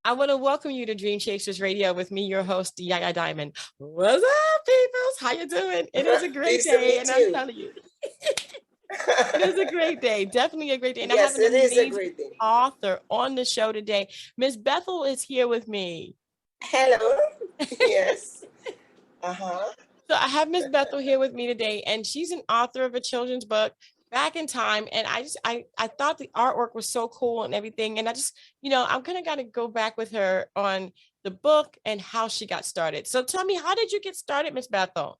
I want to welcome you to Dream Chasers Radio with me, your host, Yaya Diamond. What's up, peoples? How you doing? It is a great day, and I'm telling you, it is a great day. Definitely a great day. And yes, I have an amazing great day. author on the show today. Miss Bethel is here with me. Hello. Yes. Uh-huh. So I have Miss Bethel here with me today, and she's an author of a children's book, Back in Time. And I thought the artwork was so cool and everything. And I just, I'm kind of got to go back with her on the book and how she got started. So tell me, how did you get started, Miss Bethel?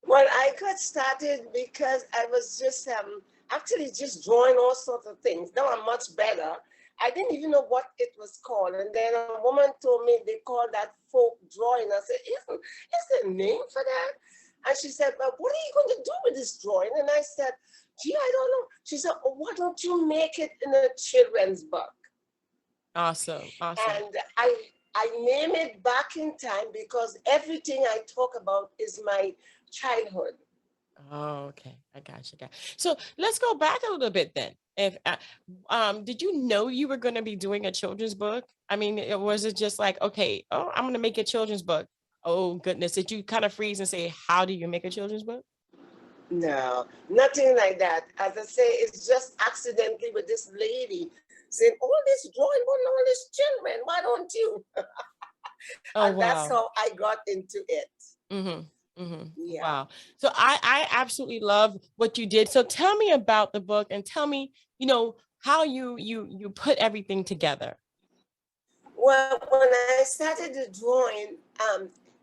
Well, I got started because I was just actually just drawing all sorts of things. Now I'm much better. I didn't even know what it was called. And then a woman told me they call that folk drawing. I said, is there a name for that? And she said, well, what are you going to do with this drawing? And I said, gee, I don't know. She said, oh, why don't you make it in a children's book? Awesome. And I name it Back in Time because everything I talk about is my childhood. Oh, okay. I got you. So let's go back a little bit then. If did you know you were going to be doing a children's book? I mean, was it just like, okay, I'm going to make a children's book? Oh goodness, did you kind of freeze and say, how do you make a children's book? No, nothing like that. As I say, it's just accidentally with this lady saying, all this drawing on all these children, why don't you? And wow. That's how I got into it. Mm-hmm. Mm-hmm. Yeah. Wow. So I absolutely love what you did. So tell me about the book and tell me, how you put everything together. Well, when I started the drawing,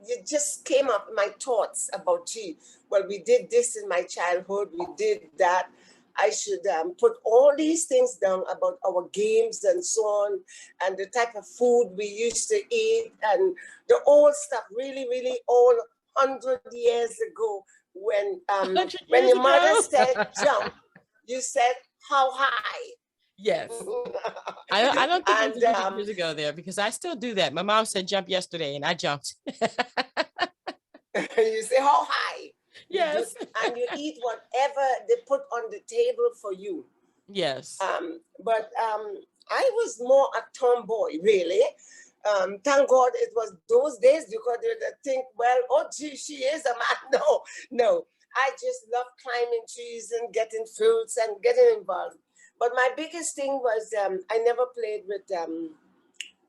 it just came up my thoughts about, gee, well, we did this in my childhood, we did that. I should put all these things down about our games and so on, and the type of food we used to eat, and the old stuff, really, really old, 100 years ago, when your mother said jump, you said how high? Yes. I don't think it was 100 years ago there, because I still do that. My mom said jump yesterday and I jumped. You say how high? Yes. And you eat whatever they put on the table for you. Yes. But I was more a tomboy, really. Thank God it was those days, because they think, well, oh, gee, she is a man. No. I just love climbing trees and getting fruits and getting involved. But my biggest thing was I never played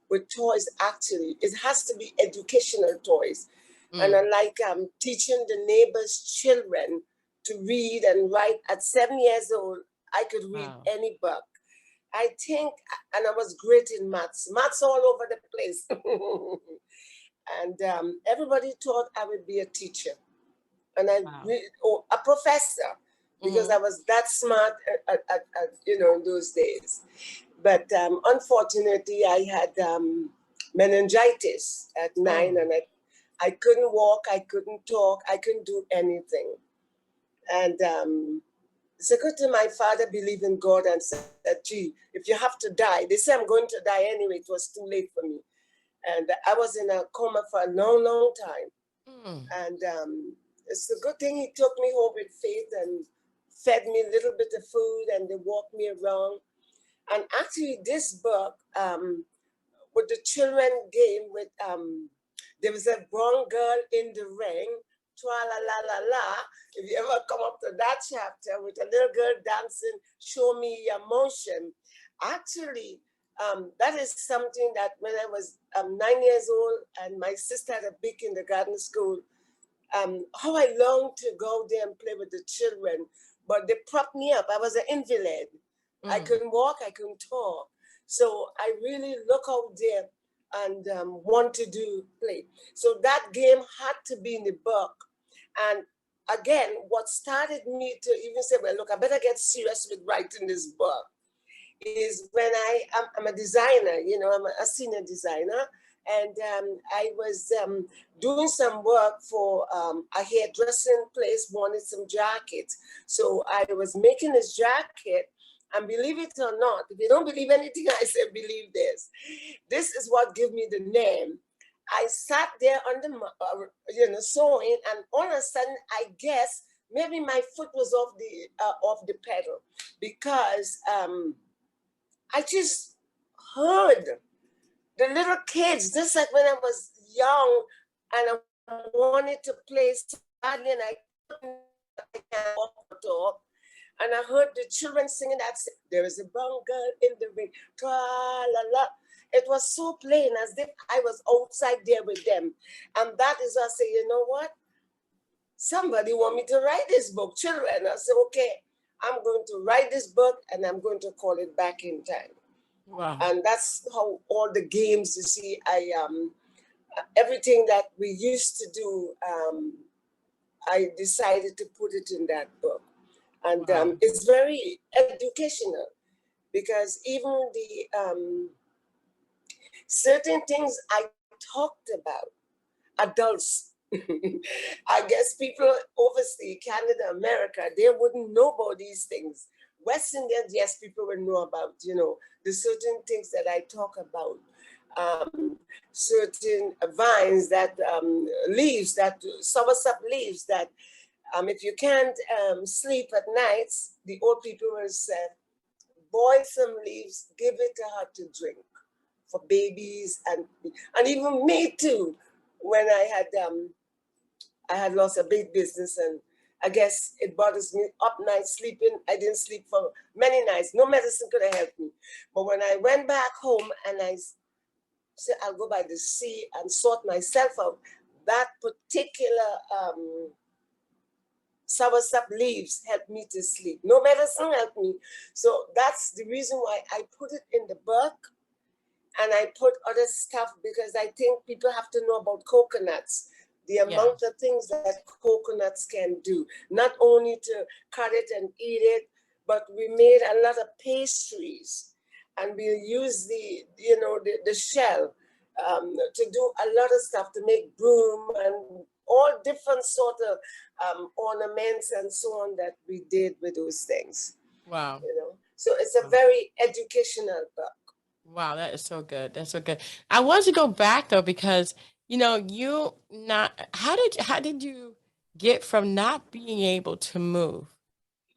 with toys, actually. It has to be educational toys. And I like teaching the neighbors' children to read and write. At 7 years old, I could read any book. I think, and I was great in maths all over the place. And everybody thought I would be a teacher. And a professor, because I was that smart at in those days. But unfortunately, I had meningitis at 9, and I couldn't walk, I couldn't talk, I couldn't do anything. And it's a good thing my father believed in God and said, gee, if you have to die, they say I'm going to die anyway, it was too late for me. And I was in a coma for a long, long time. And it's a good thing he took me home with faith and fed me a little bit of food, and they walked me around. And actually this book, with the children game with, there was a brown girl in the ring, tra-la-la-la-la. If you ever come up to that chapter with a little girl dancing, show me your motion. Actually, that is something that when I was 9 years old and my sister had a big kindergarten school, how I longed to go there and play with the children, but they propped me up. I was an invalid. I couldn't walk, I couldn't talk. So I really look out there and want to play. So that game had to be in the book. And again, what started me to even say, well, look, I better get serious with writing this book is when I'm a designer, I'm a senior designer. And I was doing some work for a hairdressing place, wanted some jackets. So I was making this jacket. And believe it or not, if you don't believe anything I say, believe this. This is what gave me the name. I sat there on the, sewing, and all of a sudden, I guess maybe my foot was off the pedal, because I just heard the little kids, just like when I was young and I wanted to play so badly and I can't walk or talk. And I heard the children singing that, there is a brown girl in the ring, tra la la. It was so plain, as if I was outside there with them. And that is why I say, you know what? Somebody want me to write this book, children. I said, okay, I'm going to write this book and I'm going to call it Back in Time. Wow. And that's how all the games, you see, everything that we used to do, I decided to put it in that book. And Wow. it's very educational, because even the certain things I talked about, adults, I guess people overseas, Canada, America, they wouldn't know about these things. West Indians, yes, people will know about, the certain things that I talk about. Certain vines that, leaves, that soursop leaves, that if you can't sleep at nights, the old people will say, boil some leaves, give it to her to drink, for babies and even me too. When I had lost a big business, and I guess it bothers me up nights sleeping. I didn't sleep for many nights. No medicine could have helped me. But when I went back home and I said, I'll go by the sea and sort myself out, that particular soursop leaves helped me to sleep. No medicine helped me. So that's the reason why I put it in the book. And I put other stuff because I think people have to know about coconuts, the amount of things that coconuts can do, not only to cut it and eat it, but we made a lot of pastries, and we use the shell to do a lot of stuff, to make broom and all different sort of ornaments and so on that we did with those things. Wow. So it's a very educational book. Wow, that is so good. That's so good. I want to go back though, because how did you get from not being able to move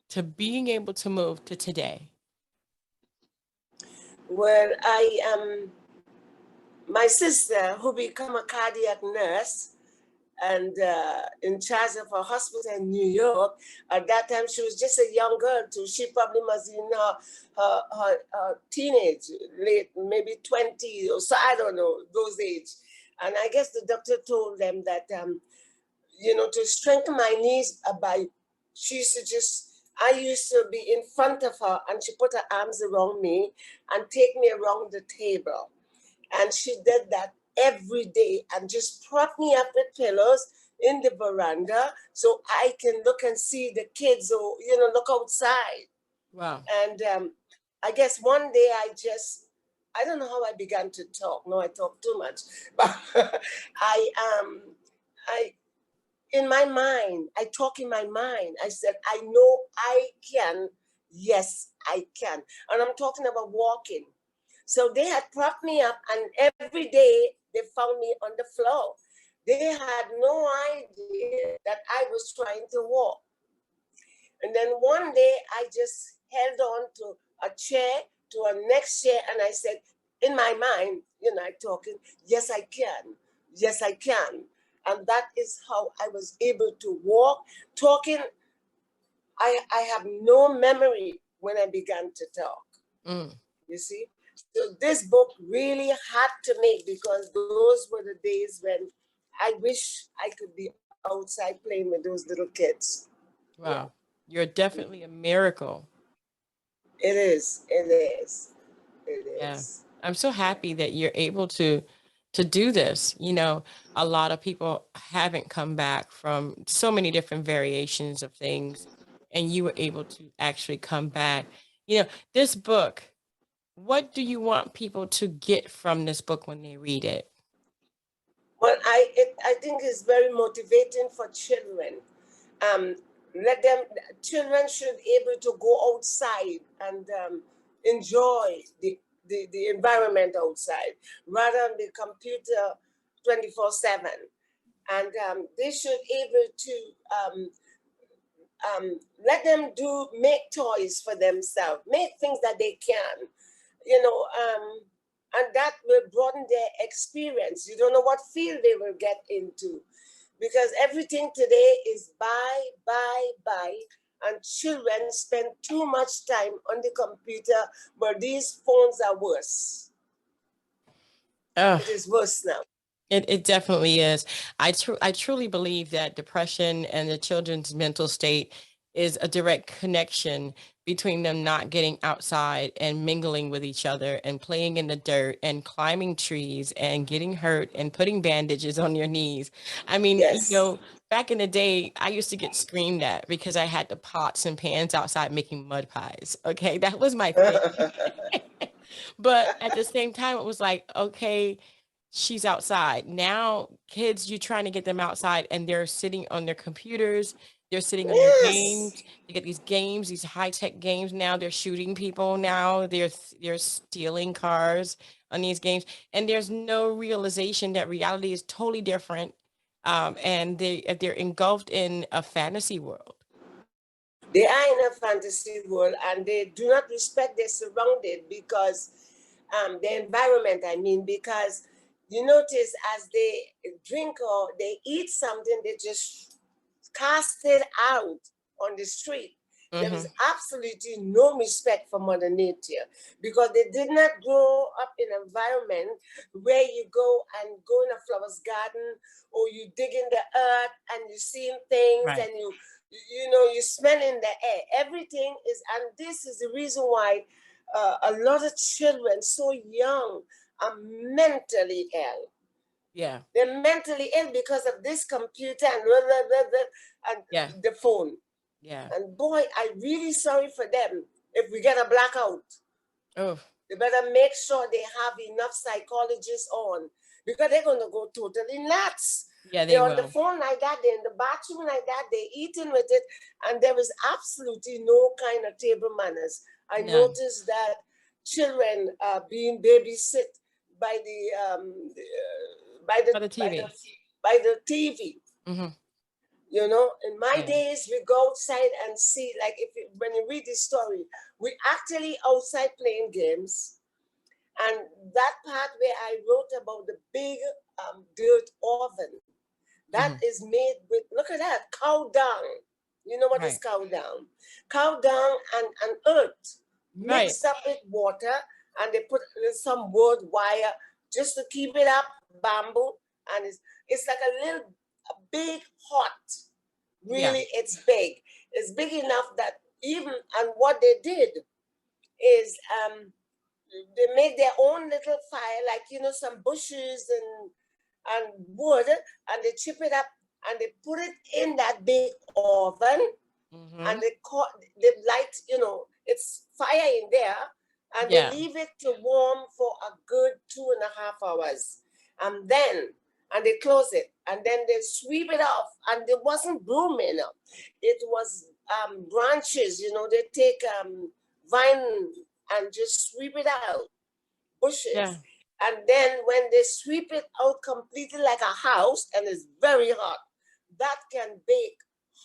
to being able to move to today? Well, my sister, who became a cardiac nurse and in charge of a hospital in New York, at that time she was just a young girl too. She probably was in her teenage, late, maybe 20 or so, I don't know, those age. And I guess the doctor told them that, to strengthen my knees, I used to be in front of her and she put her arms around me and take me around the table. And she did that every day and just prop me up with pillows in the veranda so I can look and see the kids, or, look outside. Wow. And I guess one day I don't know how I began to talk. No, I talk too much. But in my mind, I talk in my mind. I said, I know I can. Yes, I can. And I'm talking about walking. So they had propped me up, and every day they found me on the floor. They had no idea that I was trying to walk. And then one day I just held on to a chair, to a next chair, and I said, in my mind, talking, yes, I can. Yes, I can. And that is how I was able to walk. Talking, I have no memory when I began to talk. You see? So this book really had to make, because those were the days when I wish I could be outside playing with those little kids. Wow. Yeah. You're definitely a miracle. It is. It is. It Yeah. is. I'm so happy that you're able to do this. A lot of people haven't come back from so many different variations of things, and you were able to actually come back. This book, what do you want people to get from this book when they read it? Well, I think it's very motivating for children. Children should be able to go outside and enjoy the environment outside, rather than the computer 24/7. And they should be able to let them make toys for themselves, make things that they can, and that will broaden their experience. You don't know what field they will get into, because everything today is buy, and children spend too much time on the computer, but these phones are worse. It is worse now. It definitely is. I truly believe that depression and the children's mental state is a direct connection between them not getting outside and mingling with each other and playing in the dirt and climbing trees and getting hurt and putting bandages on your knees. I mean, Yes. back in the day, I used to get screamed at because I had the pots and pans outside making mud pies. Okay, that was my thing. But at the same time, it was like, okay, she's outside. Now, kids, you're trying to get them outside and they're sitting on their computers, they're sitting on their games. You get these games, these high-tech games now. They're shooting people now. They're stealing cars on these games. And there's no realization that reality is totally different. And they're engulfed in a fantasy world. They are in a fantasy world, and they do not respect their surrounding, because the environment, because you notice as they drink or they eat something, they just cast it out on the street. There is absolutely no respect for Mother Nature, because they did not grow up in an environment where you go in a flower's garden, or you dig in the earth and you see things, right, and you smell in the air. Everything is, and this is the reason why a lot of children so young are mentally ill. Yeah. They're mentally ill because of this computer and the phone. Yeah. And boy, I'm really sorry for them if we get a blackout. Oh. They better make sure they have enough psychologists on, because they're going to go totally nuts. Yeah, they're on the phone like that, they're in the bathroom like that, they're eating with it, and there is absolutely no kind of table manners. I noticed that children are being babysit by the TV. Mm-hmm. In my days, we go outside and see, like when you read this story, we actually outside playing games. And that part where I wrote about the big dirt oven, that is made with, look at that, cow dung. You know what is cow dung? Cow dung and earth mixed up with water, and they put some wood wire just to keep it up, bamboo, and it's like a big hot. Really, it's big. It's big enough that and what they did is they made their own little fire, like some bushes and wood, and they chip it up and they put it in that big oven, and they light, it's fire in there, and they leave it to warm for a good 2.5 hours, and they close it, and then they sweep it off, and there wasn't broom enough. It was branches, they take vine and just sweep it out, bushes. Yeah. And then when they sweep it out completely like a house, and it's very hot, that can bake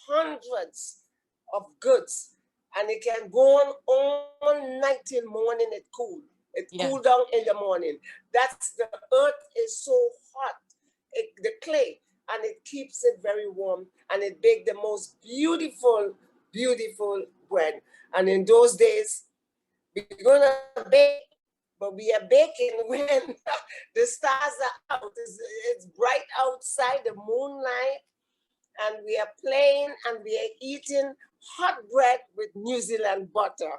hundreds of goods, and it can go on all night till morning. It cool down in the morning. That's the earth is so hot, the clay, and it keeps it very warm, and it baked the most beautiful bread. And in those days, we're gonna bake, but we are baking when the stars are out. It's bright outside, the moonlight, and we are playing and we are eating hot bread with New Zealand butter.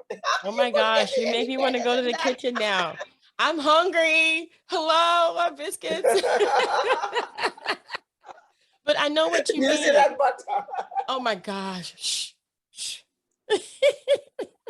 Oh my gosh, you make me want to go to the kitchen now. I'm hungry. Hello, my biscuits. But I know what you mean. New Zealand butter. Oh my gosh. Shh. Shh.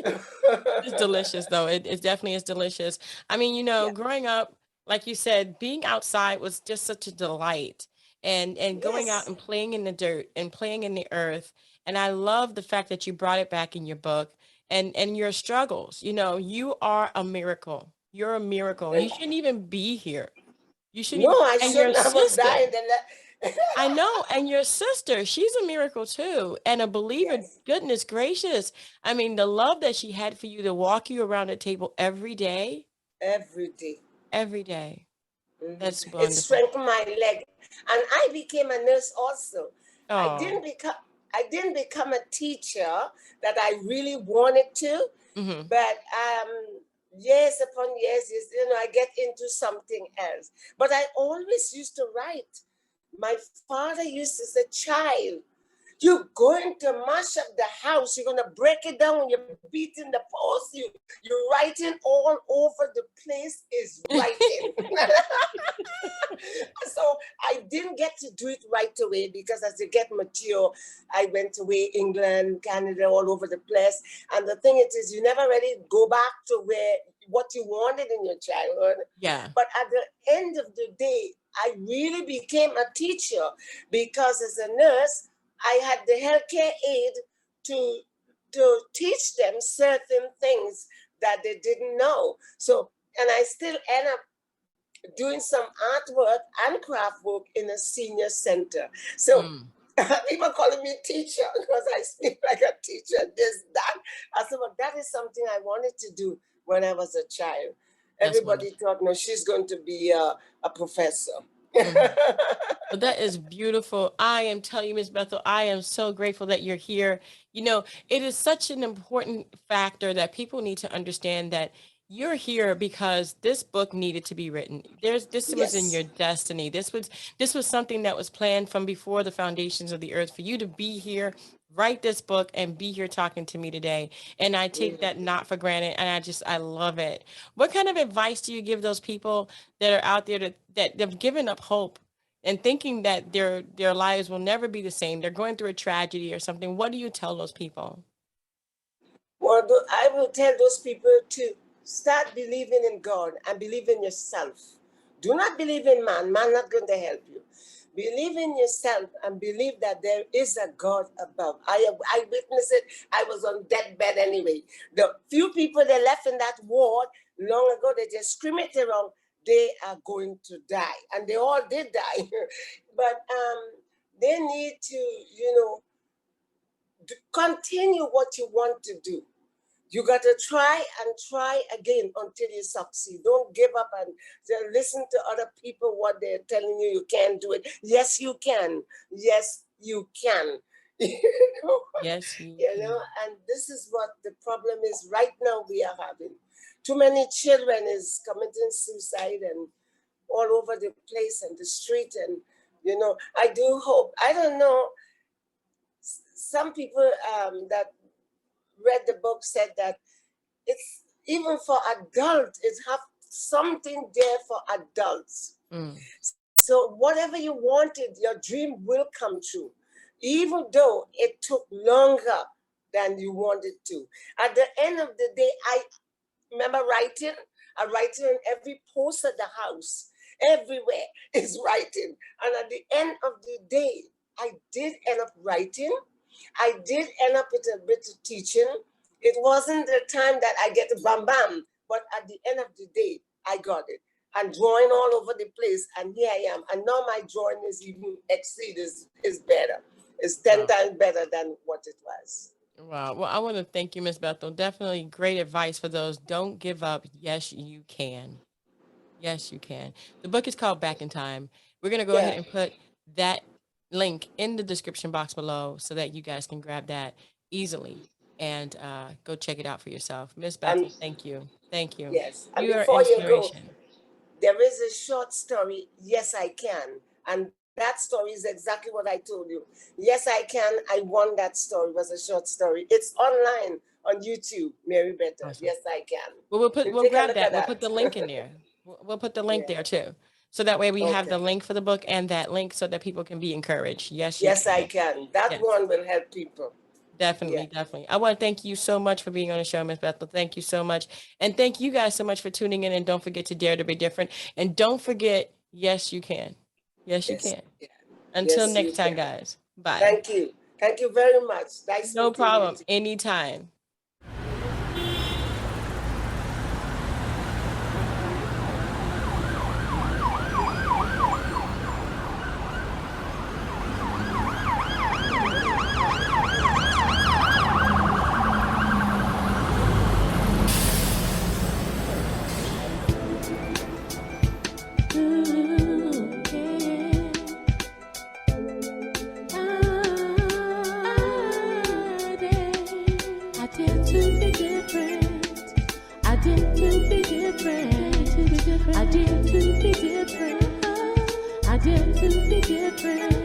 It's delicious, though. It definitely is delicious. I mean, growing up, like you said, being outside was just such a delight, and going out and playing in the dirt and playing in the earth. And I love the fact that you brought it back in your book, and your struggles. You are a miracle. You're a miracle. You shouldn't even be here. You shouldn't. No, I shouldn't. I was dying. I know. And your sister, she's a miracle too, and a believer. Yes, Goodness gracious. I mean, the love that she had for you to walk you around the table every day, every day. every day. That's It wonderful. strengthened my leg, and I became a nurse also. I Oh, didn't become I didn't become a teacher that I really wanted to, hmm, but years upon years, I get into something else. But I always used to write. My father used to say, "Child, you're going to mash up the house. You're going to break it down. You're beating the post. You're writing all over the place is writing." So I didn't get to do it right away because as you get mature, I went away, England, Canada, all over the place. And the thing it is, you never really go back to where what you wanted in your childhood. yeah. But at the end of the day, I really became a teacher because as a nurse, I had the healthcare aid to teach them certain things that they didn't know. So, and I still end up doing some artwork and craft work in a senior center. So Mm. people calling me teacher because I speak like a teacher, this, that. I said, well, that is something I wanted to do when I was a child. That's Everybody wonderful. thought, no, she's going to be a professor. Mhm. Well, that is beautiful. I am telling you, Miss Bethel, I am so grateful that you're here. You know, it is such an important factor that people need to understand that you're here because this book needed to be written. This was in Yes. your destiny. This was something that was planned from before the foundations of the earth for you to be here, write this book, and be here talking to me today. And I take that Mhm. not for granted, and I love it. What kind of advice do you give those people that are out there that have given up hope and thinking that their lives will never be the same? They're going through a tragedy or something. What do you tell those people? Well, I will tell those people to start believing in God and believe in yourself. Do not believe in man. Man not going to help you. Believe in yourself and believe that there is a God above. I witnessed it. I was on deathbed anyway. The few people that left in that ward long ago, they just scream it around. They are going to die, and they all did die. But they need to, continue what you want to do. You got to try and try again until you succeed. Don't give up and listen to other people what they're telling you. You can't do it. Yes, you can. Yes, you can. you know, Yes, you can. and this is what the problem is right now. We are having too many children is committing suicide and all over the place and the street. And I do hope. I don't know. Some people that read the book said that it's even for adults, it have something there for adults. Mm. So whatever you wanted, your dream will come true, even though it took longer than you wanted to. At the end of the day, I remember writing. I write in every post at the house, everywhere is writing. And at the end of the day, I did end up writing. I did end up with a bit of teaching. It wasn't the time that I get a bam bam, but at the end of the day, I got it. And drawing all over the place, and here I am. And now my drawing is even exceed is better. It's 10 Wow. times better than what it was. Wow. Well, I want to thank you, Miss Bethel. Definitely great advice for those. Don't give up. Yes, you can. Yes, you can. The book is called Back in Time. We're going to go ahead Yeah. and put that link in the description box below so that you guys can grab that easily and go check it out for yourself. Miss Bethel, And thank you. Thank you. yes, and You are before you go, inspiration. there is a short story, Yes, I Can. And that story is exactly what I told you. Yes, I can. I won that story. It was a short story. It's online on YouTube, Mary Better. Awesome. Yes, I can. Well, You we'll take a grab look at that. We'll put that. the link in there. We'll put the link Yeah. there too. So that way we have Okay. the link for the book and that link so that people can be encouraged. Yes, you Yes, I can. can. That Yes. one will help people. Yeah. Definitely, definitely. I want to thank you so much for being on the show, Miss Bethel. Thank you so much. And thank you guys so much for tuning in. And don't forget to dare to be different. And don't forget, yes, you can. Yes, you Yes. can. Yeah. Until Yes, next you time, can. guys. Bye. Thank you. Thank you very much. Nice No meeting you. problem. Anytime. friend.